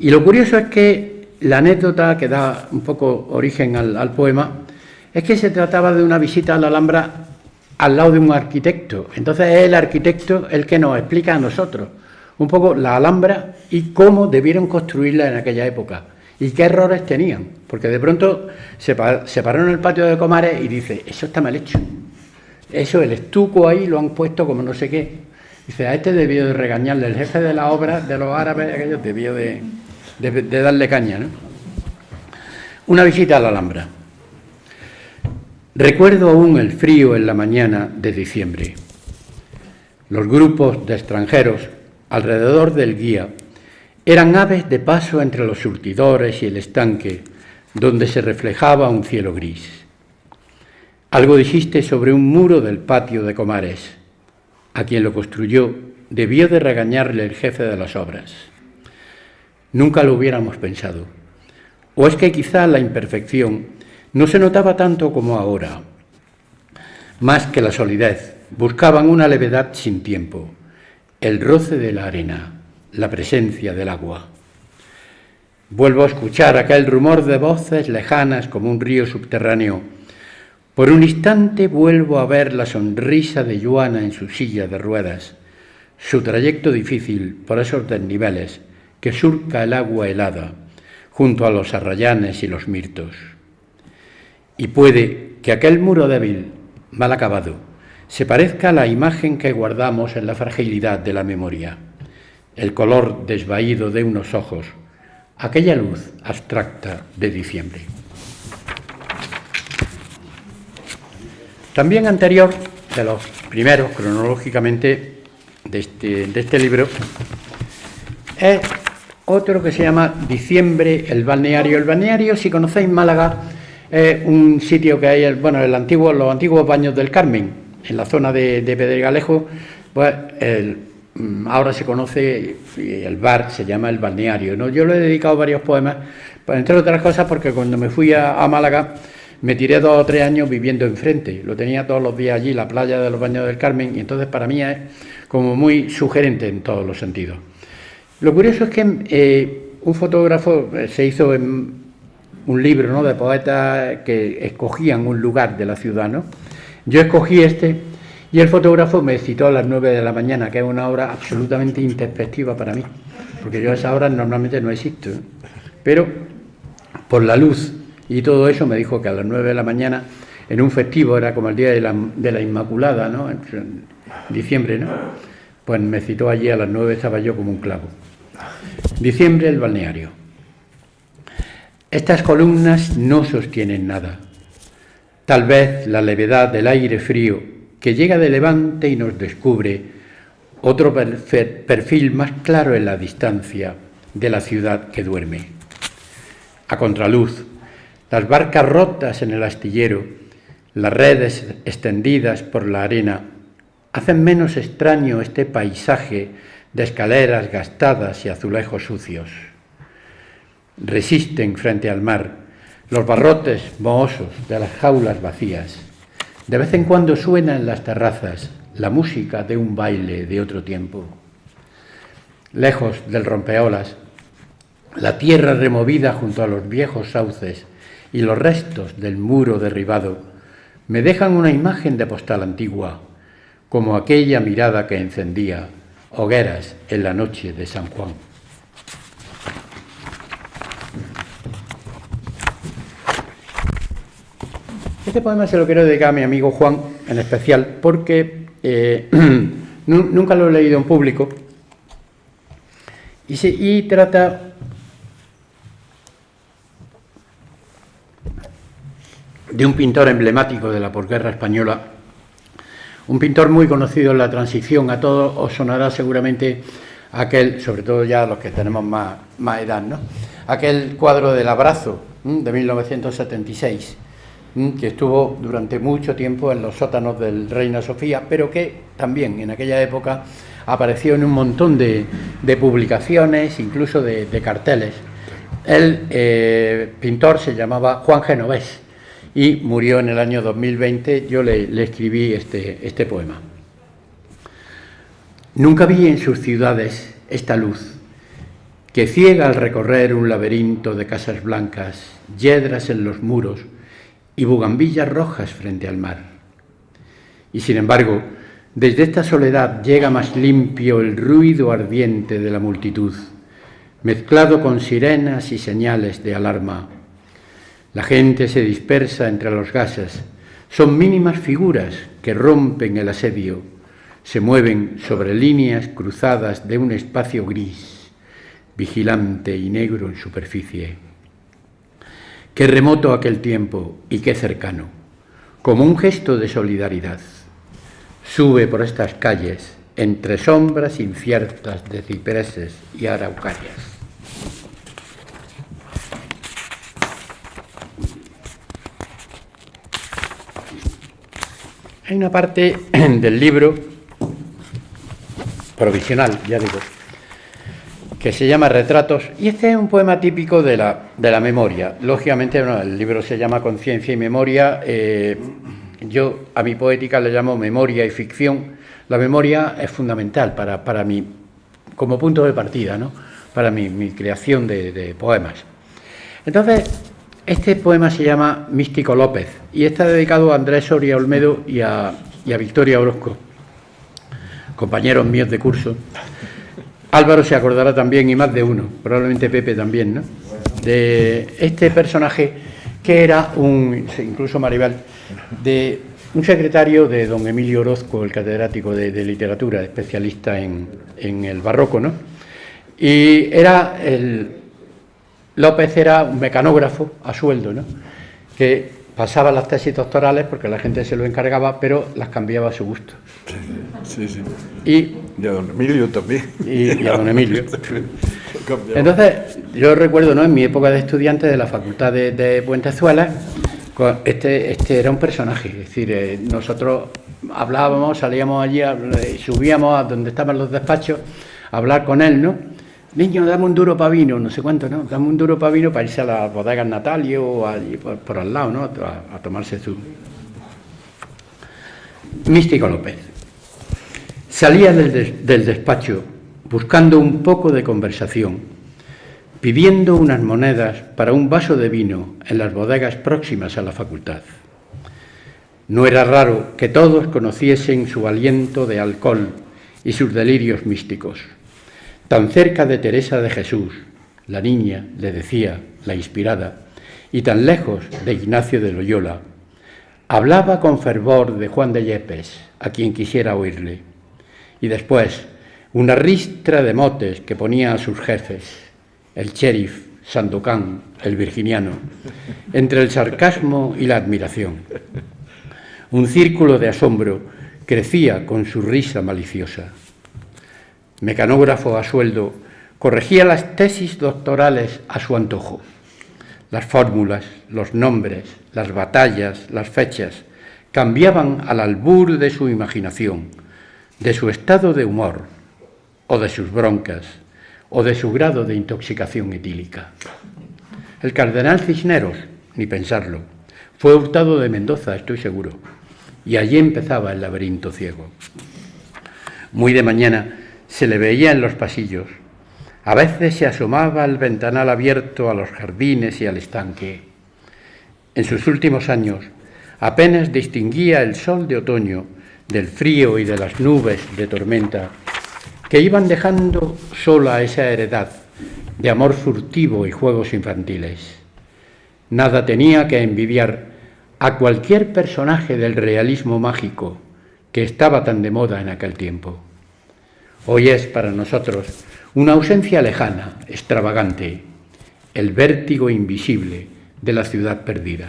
Y lo curioso es que la anécdota que da un poco origen al poema es que se trataba de una visita a la Alhambra al lado de un arquitecto. Entonces es el arquitecto el que nos explica a nosotros un poco la Alhambra y cómo debieron construirla en aquella época y qué errores tenían, porque de pronto se paró en el patio de Comares y dice, eso está mal hecho, eso, el estuco ahí lo han puesto como no sé qué. Dice, a este debió de regañarle, el jefe de la obra de los árabes, aquellos debió de darle caña, ¿no? Una visita a la Alhambra. Recuerdo aún el frío en la mañana de diciembre. Los grupos de extranjeros alrededor del guía eran aves de paso entre los surtidores y el estanque, donde se reflejaba un cielo gris. Algo dijiste sobre un muro del patio de Comares. A quien lo construyó debió de regañarle el jefe de las obras. Nunca lo hubiéramos pensado. O es que quizá la imperfección no se notaba tanto como ahora. Más que la solidez, buscaban una levedad sin tiempo, el roce de la arena, la presencia del agua. Vuelvo a escuchar aquel rumor de voces lejanas como un río subterráneo. Por un instante vuelvo a ver la sonrisa de Joana en su silla de ruedas, su trayecto difícil por esos desniveles que surca el agua helada, junto a los arrayanes y los mirtos. Y puede que aquel muro débil, mal acabado, se parezca a la imagen que guardamos en la fragilidad de la memoria, el color desvaído de unos ojos, aquella luz abstracta de diciembre. También anterior, de los primeros cronológicamente de este libro, es otro que se llama Diciembre, el balneario. El balneario, si conocéis Málaga, es un sitio que hay, los antiguos baños del Carmen, en la zona de Pedregalejo. Pues ahora se conoce, el bar se llama el balneario, ¿no? Yo le he dedicado varios poemas, pues, entre otras cosas porque cuando me fui a Málaga me tiré 2 o 3 años viviendo enfrente, lo tenía todos los días allí, la playa de los Baños del Carmen, y entonces para mí es como muy sugerente en todos los sentidos. Lo curioso es que un fotógrafo se hizo en un libro, ¿no?, de poetas que escogían un lugar de la ciudad, ¿no? Yo escogí este y el fotógrafo me citó a las 9 de la mañana, que es una hora absolutamente introspectiva para mí, porque yo a esa hora normalmente no existo, ¿eh? Pero por la luz y todo eso me dijo que a las 9 de la mañana, en un festivo, era como el día de la Inmaculada, ¿no?, en diciembre, ¿no?, pues me citó allí a las 9, estaba yo como un clavo. Diciembre, el balneario. Estas columnas no sostienen nada. Tal vez la levedad del aire frío que llega de levante y nos descubre otro perfil más claro en la distancia de la ciudad que duerme. A contraluz, las barcas rotas en el astillero, las redes extendidas por la arena, hacen menos extraño este paisaje de escaleras gastadas y azulejos sucios. Resisten frente al mar los barrotes mohosos de las jaulas vacías. De vez en cuando suena en las terrazas la música de un baile de otro tiempo. Lejos del rompeolas, la tierra removida junto a los viejos sauces y los restos del muro derribado me dejan una imagen de postal antigua, como aquella mirada que encendía hogueras en la noche de San Juan. Este poema se lo quiero dedicar a mi amigo Juan, en especial, porque nunca lo he leído en público y trata de un pintor emblemático de la posguerra española, un pintor muy conocido en la transición. A todos os sonará seguramente aquel, sobre todo ya los que tenemos más edad, ¿no? Aquel cuadro del abrazo de 1976, que estuvo durante mucho tiempo en los sótanos del Reina Sofía, pero que también en aquella época apareció en un montón de publicaciones, incluso de carteles. El pintor se llamaba Juan Genovés y murió en el año 2020. Yo le escribí este poema. Nunca vi en sus ciudades esta luz que ciega al recorrer un laberinto de casas blancas, yedras en los muros y bugambillas rojas frente al mar. Y sin embargo, desde esta soledad llega más limpio el ruido ardiente de la multitud, mezclado con sirenas y señales de alarma. La gente se dispersa entre los gases. Son mínimas figuras que rompen el asedio. Se mueven sobre líneas cruzadas de un espacio gris, vigilante y negro en superficie. Qué remoto aquel tiempo y qué cercano, como un gesto de solidaridad. Sube por estas calles, entre sombras inciertas de cipreses y araucarias. Hay una parte del libro, provisional, ya digo, que se llama Retratos, y este es un poema típico de la memoria. Lógicamente, bueno, el libro se llama Conciencia y Memoria. Yo a mi poética le llamo memoria y ficción. La memoria es fundamental para mí, como punto de partida, ¿no? Para mi creación de poemas. Entonces, este poema se llama Místico López y está dedicado a Andrés Soria Olmedo y a Victoria Orozco, compañeros míos de curso. Álvaro se acordará también, y más de uno, probablemente Pepe también, ¿no? De este personaje que era incluso Maribel, de un secretario de don Emilio Orozco, el catedrático de literatura, especialista en el barroco, ¿no? Y López era un mecanógrafo a sueldo, ¿no? Que pasaba las tesis doctorales porque la gente se lo encargaba, pero las cambiaba a su gusto. Sí. Y a don Emilio también. Y a don Emilio. Entonces, yo recuerdo, ¿no?, en mi época de estudiante de la Facultad de Puentezuela, este era un personaje. Es decir, nosotros hablábamos, salíamos allí, subíamos a donde estaban los despachos a hablar con él, ¿no? Niño, dame un duro pa' vino, no sé cuánto, ¿no? Dame un duro pa' vino para irse a las bodegas Natalio o allí por al lado, ¿no? A tomarse su... Místico López. Salía del despacho buscando un poco de conversación, pidiendo unas monedas para un vaso de vino en las bodegas próximas a la facultad. No era raro que todos conociesen su aliento de alcohol y sus delirios místicos. Tan cerca de Teresa de Jesús, la niña, le decía, la inspirada, y tan lejos de Ignacio de Loyola, hablaba con fervor de Juan de Yepes, a quien quisiera oírle, y después una ristra de motes que ponía a sus jefes, el sheriff, Sandokan, el virginiano, entre el sarcasmo y la admiración. Un círculo de asombro crecía con su risa maliciosa. Mecanógrafo a sueldo, corregía las tesis doctorales a su antojo. Las fórmulas, los nombres, las batallas, las fechas, cambiaban al albur de su imaginación, de su estado de humor, o de sus broncas, o de su grado de intoxicación etílica. El cardenal Cisneros, ni pensarlo, fue Hurtado de Mendoza, estoy seguro, y allí empezaba el laberinto ciego. Muy de mañana se le veía en los pasillos. A veces se asomaba al ventanal abierto a los jardines y al estanque. En sus últimos años apenas distinguía el sol de otoño del frío y de las nubes de tormenta que iban dejando sola esa heredad de amor furtivo y juegos infantiles. Nada tenía que envidiar a cualquier personaje del realismo mágico que estaba tan de moda en aquel tiempo. Hoy es para nosotros una ausencia lejana, extravagante, el vértigo invisible de la ciudad perdida.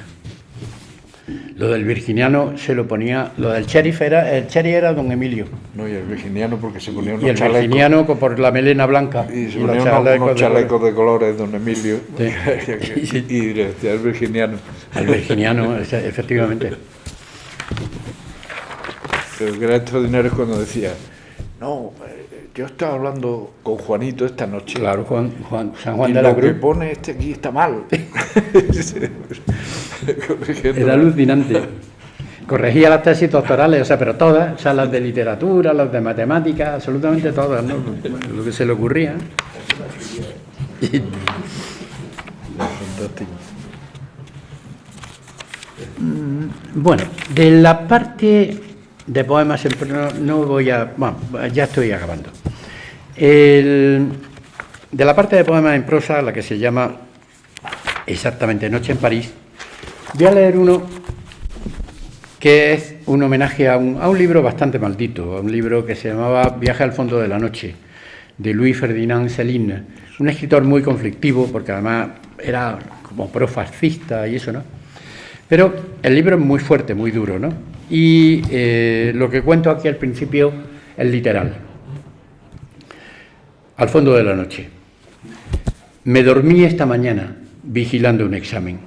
Lo del virginiano se lo ponía, lo del sheriff era don Emilio. No, y el virginiano porque se ponía unos Y el chalecos. virginiano por la melena blanca. Y se ponía unos chalecos de colores, don Emilio. Sí. Y decía el virginiano. El virginiano, efectivamente. Pero que era extraordinario es cuando decía, no, yo estaba hablando con Juanito esta noche. Claro, San Juan y de la lo Cruz. que pone aquí está mal. Era alucinante. Corregía las tesis doctorales, o sea, pero todas, o sea, las de literatura, las de matemáticas, absolutamente todas, ¿no? Lo que se le ocurría. Fantástico. Bueno, de la parte de poemas, no voy a... Bueno, ya estoy acabando. De la parte de poemas en prosa, la que se llama exactamente Noche en París, voy a leer uno que es un homenaje a un libro bastante maldito, a un libro que se llamaba Viaje al fondo de la noche, de Louis Ferdinand Céline, un escritor muy conflictivo, porque además era como profascista y eso, ¿no? Pero el libro es muy fuerte, muy duro, ¿no? Y lo que cuento aquí al principio es literal. Al fondo de la noche. Me dormí esta mañana vigilando un examen.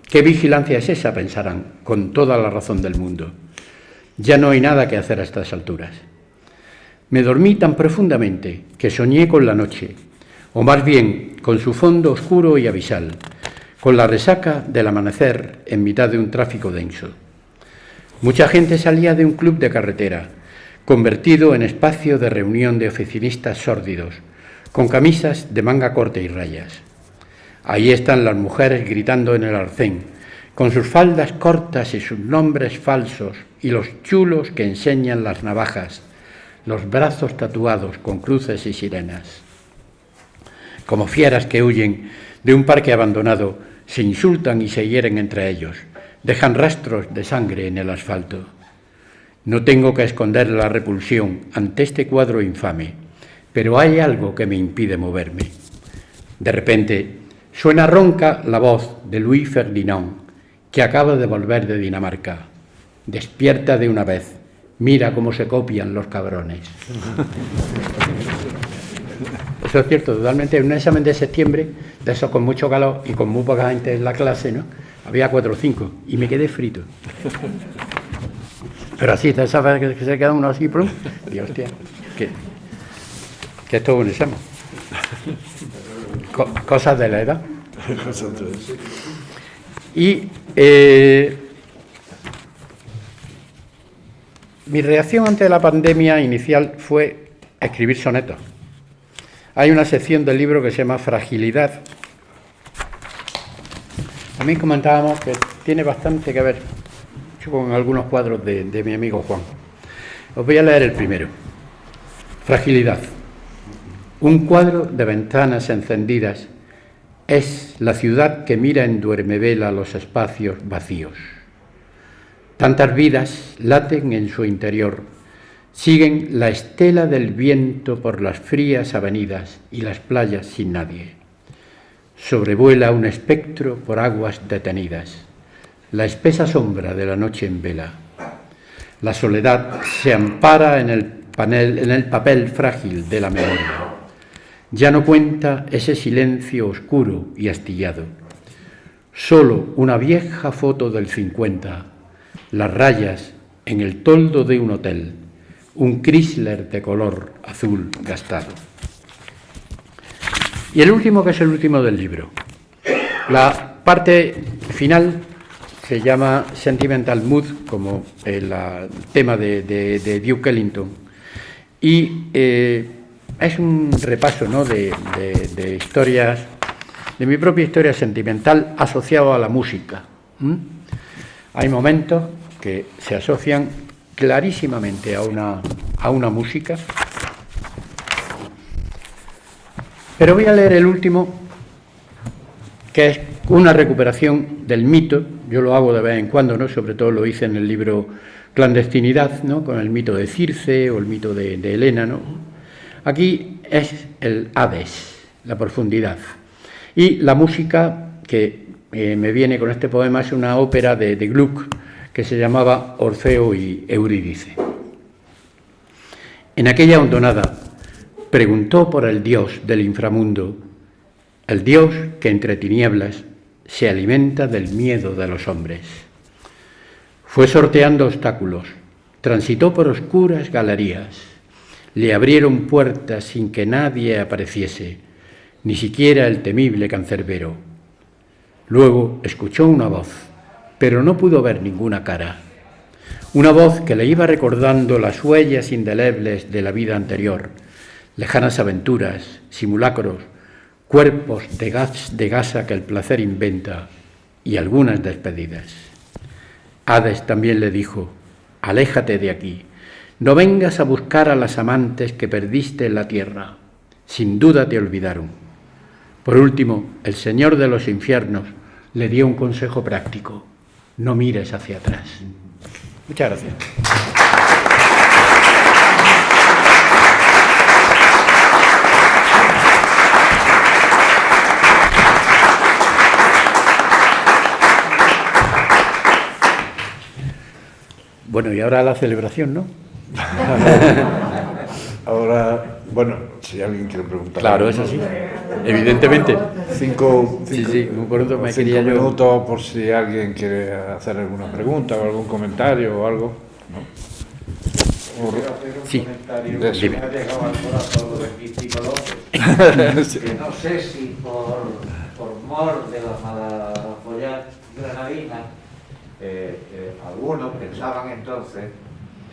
¿Qué vigilancia es esa?, pensarán, con toda la razón del mundo. Ya no hay nada que hacer a estas alturas. Me dormí tan profundamente que soñé con la noche, o más bien con su fondo oscuro y abisal, con la resaca del amanecer en mitad de un tráfico denso. Mucha gente salía de un club de carretera, convertido en espacio de reunión de oficinistas sórdidos, con camisas de manga corta y rayas. Ahí están las mujeres gritando en el arcén, con sus faldas cortas y sus nombres falsos, y los chulos que enseñan las navajas, los brazos tatuados con cruces y sirenas. Como fieras que huyen de un parque abandonado, se insultan y se hieren entre ellos, dejan rastros de sangre en el asfalto. No tengo que esconder la repulsión ante este cuadro infame, pero hay algo que me impide moverme. De repente, suena ronca la voz de Louis Ferdinand, que acaba de volver de Dinamarca. Despierta de una vez, mira cómo se copian los cabrones. Eso es cierto, totalmente. En un examen de septiembre, de esos con mucho calor y con muy poca gente en la clase, ¿no? Había 4 o 5 y me quedé frito. Pero así, ¿sabes que se queda uno así? ¡Prum! Y hostia, que es todo un examen. Cosas de la edad. Y mi reacción ante la pandemia inicial fue escribir sonetos. Hay una sección del libro que se llama Fragilidad. También comentábamos que tiene bastante que ver con algunos cuadros de mi amigo Juan. Os voy a leer el primero. Fragilidad. Un cuadro de ventanas encendidas es la ciudad que mira en duermevela los espacios vacíos. Tantas vidas laten en su interior, siguen la estela del viento por las frías avenidas y las playas sin nadie. Sobrevuela un espectro por aguas detenidas, la espesa sombra de la noche en vela. La soledad se ampara en el papel frágil de la memoria. Ya no cuenta ese silencio oscuro y astillado. Solo una vieja foto del 50, las rayas en el toldo de un hotel, un Chrysler de color azul gastado. Y el último, que es el último del libro. La parte final se llama Sentimental Mood, como el tema de Duke Ellington. Y es un repaso, ¿no?, de historias, de mi propia historia sentimental asociado a la música. Hay momentos que se asocian clarísimamente a una música. Pero voy a leer el último, que es una recuperación del mito. Yo lo hago de vez en cuando, ¿no? Sobre todo lo hice en el libro Clandestinidad, ¿no? Con el mito de Circe o el mito de Helena, ¿no? Aquí es el Hades, la profundidad. Y la música que me viene con este poema es una ópera de Gluck que se llamaba Orfeo y Eurídice. En aquella hondonada preguntó por el Dios del inframundo, el Dios que entre tinieblas se alimenta del miedo de los hombres. Fue sorteando obstáculos, transitó por oscuras galerías, le abrieron puertas sin que nadie apareciese, ni siquiera el temible cancerbero. Luego escuchó una voz, pero no pudo ver ninguna cara. Una voz que le iba recordando las huellas indelebles de la vida anterior, lejanas aventuras, simulacros, cuerpos de gasa que el placer inventa y algunas despedidas. Hades también le dijo: aléjate de aquí, no vengas a buscar a las amantes que perdiste en la tierra, sin duda te olvidaron. Por último, el Señor de los infiernos le dio un consejo práctico: no mires hacia atrás. Muchas gracias. Bueno, y ahora la celebración, ¿no? Ahora, bueno, si alguien quiere preguntar. Claro, eso sí, evidentemente. Cinco por eso me quería yo... minutos por si alguien quiere hacer alguna pregunta o algún comentario o algo. ¿No? Sí, dime. Me ha llegado al corazón lo de Místico López, que no sé si por mor de la malafollas granadina, algunos pensaban entonces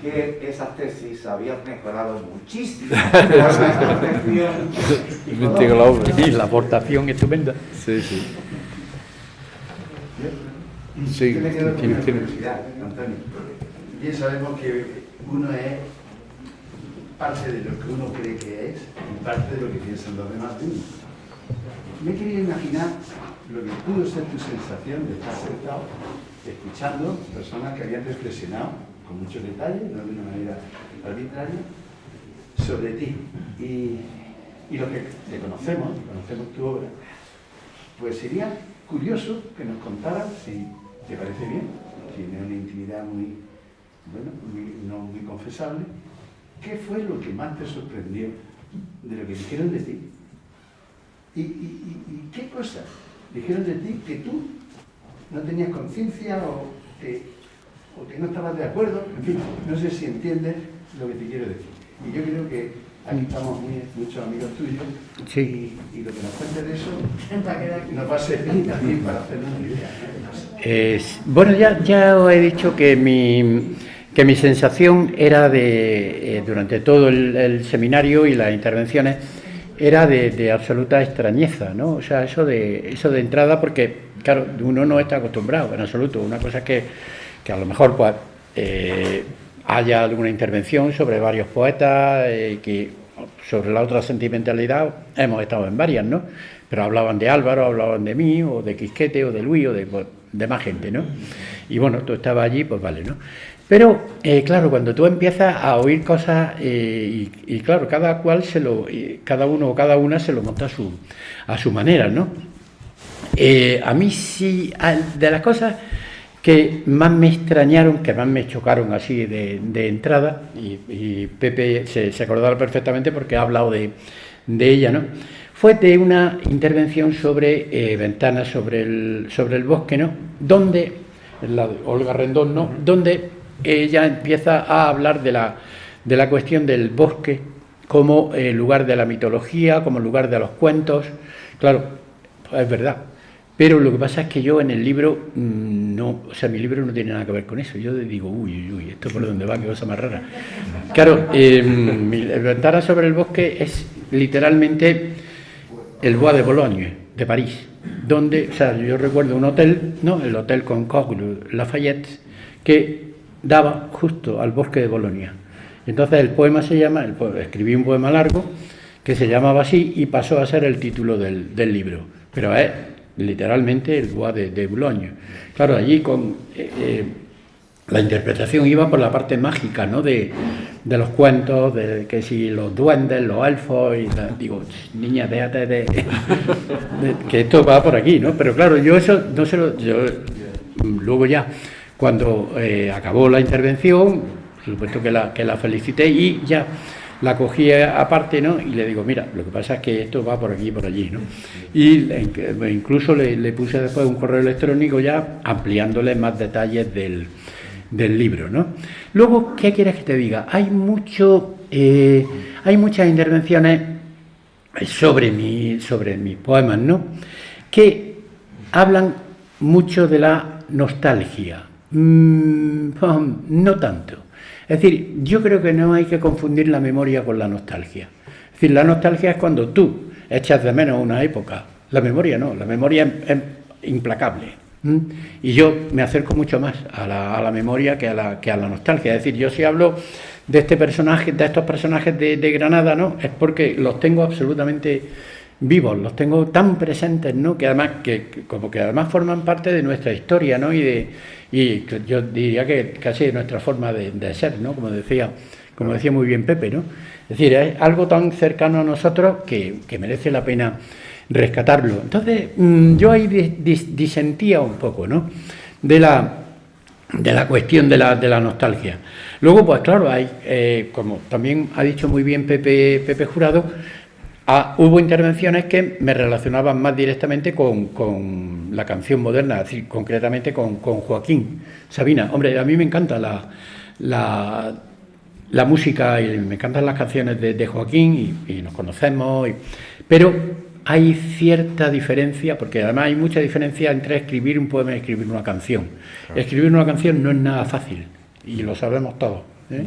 que esas tesis habían mejorado muchísimo por la concepción Místico López. Sí, la aportación estupenda. Sí, sí. Sí, yo me quedo con una tiene. curiosidad, Antonio. Bien sabemos que uno es parte de lo que uno cree que es y parte de lo que piensan los demás de uno. Me he querido imaginar lo que pudo ser tu sensación de estar sentado, escuchando personas que habían reflexionado con muchos detalles, no de una manera arbitraria, sobre ti. Y los que te conocemos tu obra, pues sería curioso que nos contaras, si te parece bien, tiene una intimidad muy, bueno, no muy confesable, ¿qué fue lo que más te sorprendió de lo que dijeron de ti? ¿Y qué cosas dijeron de ti que tú no tenías conciencia o que no estabas de acuerdo? En fin, no sé si entiendes lo que te quiero decir. Y yo creo que aquí estamos muchos amigos tuyos, sí. y lo que nos cuentes de eso nos va a servir también para hacernos una idea. Bueno, ya os he dicho que mi sensación era durante todo el seminario y las intervenciones, era de absoluta extrañeza, ¿no? O sea, eso de entrada, porque, claro, uno no está acostumbrado en absoluto. Una cosa es que a lo mejor pues haya alguna intervención sobre varios poetas, que sobre la otra sentimentalidad hemos estado en varias, ¿no? Pero hablaban de Álvaro, hablaban de mí, o de Quisquete, o de Luis, o de más gente, ¿no? Y bueno, tú estabas allí, pues vale, ¿no? Pero, claro, cuando tú empiezas a oír cosas, y claro, cada uno o cada una se lo monta a su manera, ¿no? A mí sí, de las cosas que más me extrañaron, que más me chocaron así de entrada, y Pepe se acordará perfectamente porque ha hablado de ella, ¿no? Fue de una intervención sobre Ventanas sobre el bosque, ¿no? Donde, la de Olga Rendón, ¿no? Donde ella empieza a hablar de la cuestión del bosque como lugar de la mitología, como lugar de los cuentos. Claro, es verdad. Pero lo que pasa es que yo en el libro, no, o sea, mi libro no tiene nada que ver con eso. Yo digo, uy, esto por dónde va, qué cosa más rara. Claro, Ventanas sobre el bosque es literalmente el Bois de Boulogne, de París, donde, o sea, yo recuerdo un hotel, ¿no? El Hotel Concorde Lafayette, que daba justo al bosque de Bolonia. Entonces el poema escribí un poema largo que se llamaba así y pasó a ser el título del libro. Pero es literalmente el Bois de Boulogne. Claro, allí con la interpretación iba por la parte mágica, ¿no? De los cuentos, de que si los duendes, los elfos, y digo, niña, déjate de que esto va por aquí, ¿no? Pero claro, yo eso no se lo... luego ya, cuando acabó la intervención, por supuesto que la felicité y ya la cogí aparte, ¿no? Y le digo, mira, lo que pasa es que esto va por aquí y por allí, ¿no? Y incluso le puse después un correo electrónico ya ampliándole más detalles del libro, ¿no? Luego, ¿qué quieres que te diga? Hay muchas intervenciones sobre mis poemas, ¿no? Que hablan mucho de la nostalgia. No tanto. Es decir, yo creo que no hay que confundir la memoria con la nostalgia. Es decir, la nostalgia es cuando tú echas de menos una época. La memoria no, la memoria es implacable. Y yo me acerco mucho más a la memoria que a la nostalgia. Es decir, yo si hablo de estos personajes de Granada, ¿no? Es porque los tengo absolutamente vivos, los tengo tan presentes, ¿no? Que además además forman parte de nuestra historia, ¿no? Y yo diría que casi de nuestra forma de ser, ¿no? Como decía muy bien Pepe, ¿no? Es decir, es algo tan cercano a nosotros que merece la pena rescatarlo. Entonces, yo ahí disentía un poco, ¿no? De la cuestión de la nostalgia. Luego, pues claro, hay, como también ha dicho muy bien Pepe Jurado, hubo intervenciones que me relacionaban más directamente con la canción moderna, es decir, concretamente con Joaquín Sabina. Hombre, a mí me encanta la música y me encantan las canciones de Joaquín y nos conocemos, pero hay cierta diferencia, porque además hay mucha diferencia entre escribir un poema y escribir una canción. Claro. Escribir una canción no es nada fácil, y lo sabemos todos, ¿eh?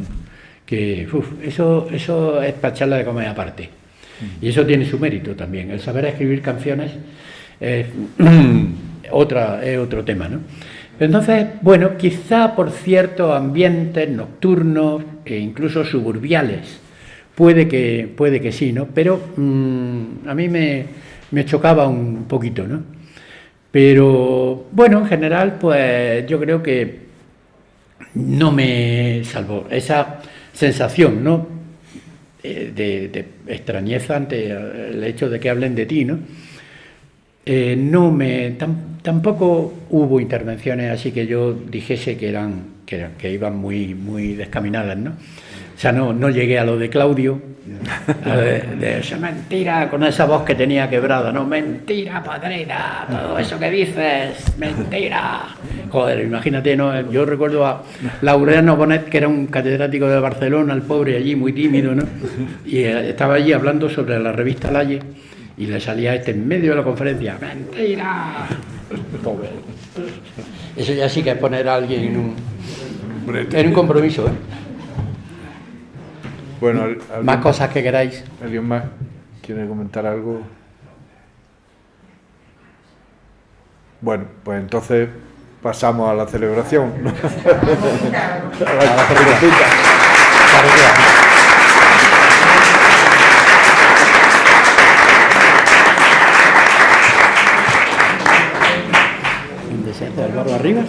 Que eso es para echarla de comer aparte. Y eso tiene su mérito también. El saber escribir canciones es otro tema, ¿no? Entonces, bueno, quizá por ciertos ambientes nocturnos e incluso suburbiales, puede que sí, ¿no? Pero a mí me chocaba un poquito, ¿no? Pero, bueno, en general, pues yo creo que no me salvó esa sensación, ¿no? De extrañeza ante el hecho de que hablen de ti, ¿no? Tampoco hubo intervenciones así que yo dijese que iban muy descaminadas, ¿no? O sea, no llegué a lo de Claudio, de esa mentira, con esa voz que tenía quebrada, ¿no? Mentira, padrina, todo eso que dices, mentira. Joder, imagínate, ¿no? Yo recuerdo a Laureano Bonet, que era un catedrático de Barcelona, el pobre allí, muy tímido, ¿no? Y estaba allí hablando sobre la revista Laye, y le salía en medio de la conferencia, ¡mentira! Pobre. Eso ya sí que es poner a alguien en un compromiso, ¿eh? Bueno, más cosas que queráis. ¿Alguien más quiere comentar algo? Bueno, pues entonces pasamos a la celebración. A la celebración. ¿Dónde se hace, Álvaro? ¿Arriba?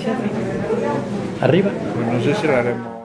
¿Arriba? Pues no sé si lo haremos.